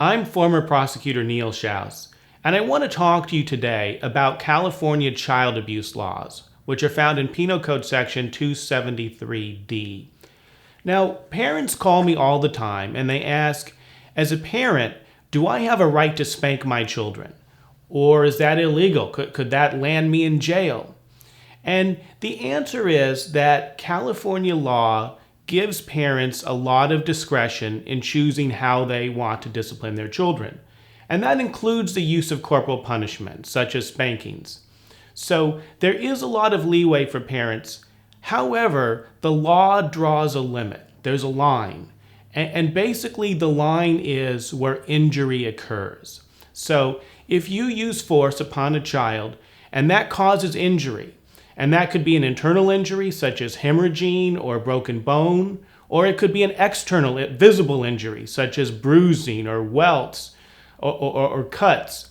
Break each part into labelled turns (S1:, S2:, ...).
S1: I'm former prosecutor Neil Schaus, and I want to talk to you today about California child abuse laws, which are found in Penal Code section 273D. Now, parents call me all the time and they ask, as a parent, do I have a right to spank my children? Or is that illegal? Could that land me in jail? And the answer is that California law gives parents a lot of discretion in choosing how they want to discipline their children. And that includes the use of corporal punishment, such as spankings. So there is a lot of leeway for parents. However, the law draws a limit. There's a line. And basically the line is where injury occurs. So if you use force upon a child and that causes injury, and that could be an internal injury such as hemorrhaging or broken bone, or it could be an external visible injury such as bruising or welts or cuts.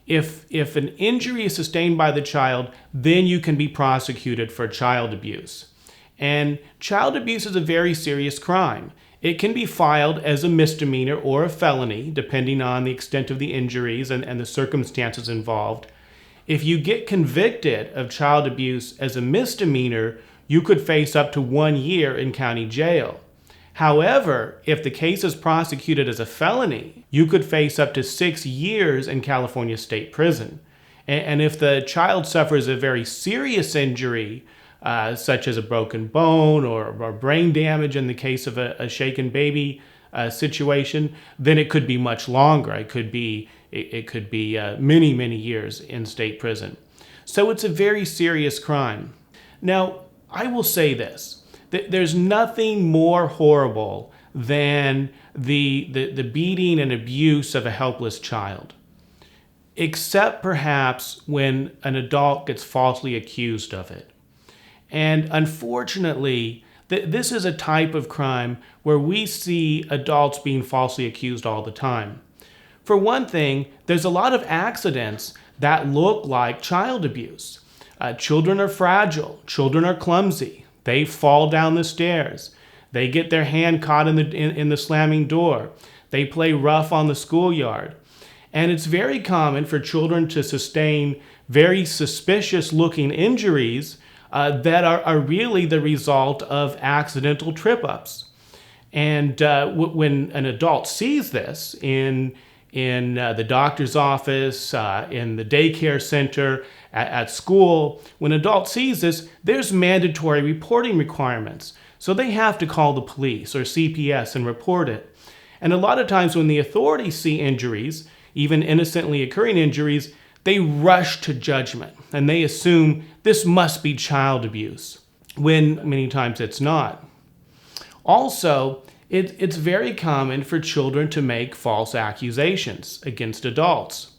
S1: If an injury is sustained by the child, then you can be prosecuted for child abuse. And child abuse is a very serious crime. It can be filed as a misdemeanor or a felony, depending on the extent of the injuries and the circumstances involved. If you get convicted of child abuse as a misdemeanor, you could face up to 1 year in county jail. However, if the case is prosecuted as a felony, you could face up to 6 years in California state prison. And if the child suffers a very serious injury, such as a broken bone or brain damage in the case of a shaken baby situation, then it could be much longer. It could be many, many years in state prison. So it's a very serious crime. Now, I will say this. There's nothing more horrible than the beating and abuse of a helpless child, except perhaps when an adult gets falsely accused of it. And unfortunately, this is a type of crime where we see adults being falsely accused all the time. For one thing, there's a lot of accidents that look like child abuse. Children are fragile. Children are clumsy. They fall down the stairs. They get their hand caught in the slamming door. They play rough on the schoolyard. And it's very common for children to sustain very suspicious-looking injuries that are really the result of accidental trip-ups. And when an adult sees this in the doctor's office, in the daycare center, at school, when an adult sees this, there's mandatory reporting requirements. So they have to call the police or CPS and report it. And a lot of times when the authorities see injuries, even innocently occurring injuries, they rush to judgment and they assume this must be child abuse, when many times it's not. Also, it's very common for children to make false accusations against adults.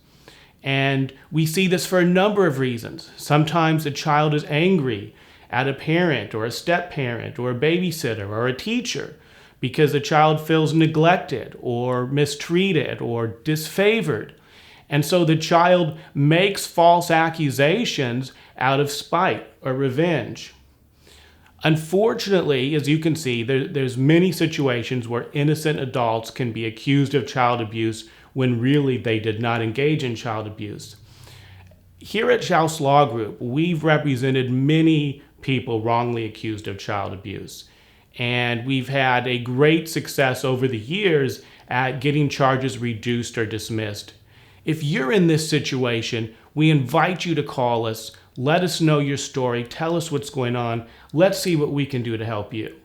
S1: And we see this for a number of reasons. Sometimes a child is angry at a parent or a step-parent or a babysitter or a teacher because the child feels neglected or mistreated or disfavored. And so the child makes false accusations out of spite or revenge. Unfortunately, as you can see, there's many situations where innocent adults can be accused of child abuse when really they did not engage in child abuse. Here at Schaus Law Group, we've represented many people wrongly accused of child abuse. And we've had a great success over the years at getting charges reduced or dismissed. If you're in this situation, we invite you to call us. Let us know your story. Tell us what's going on. Let's see what we can do to help you.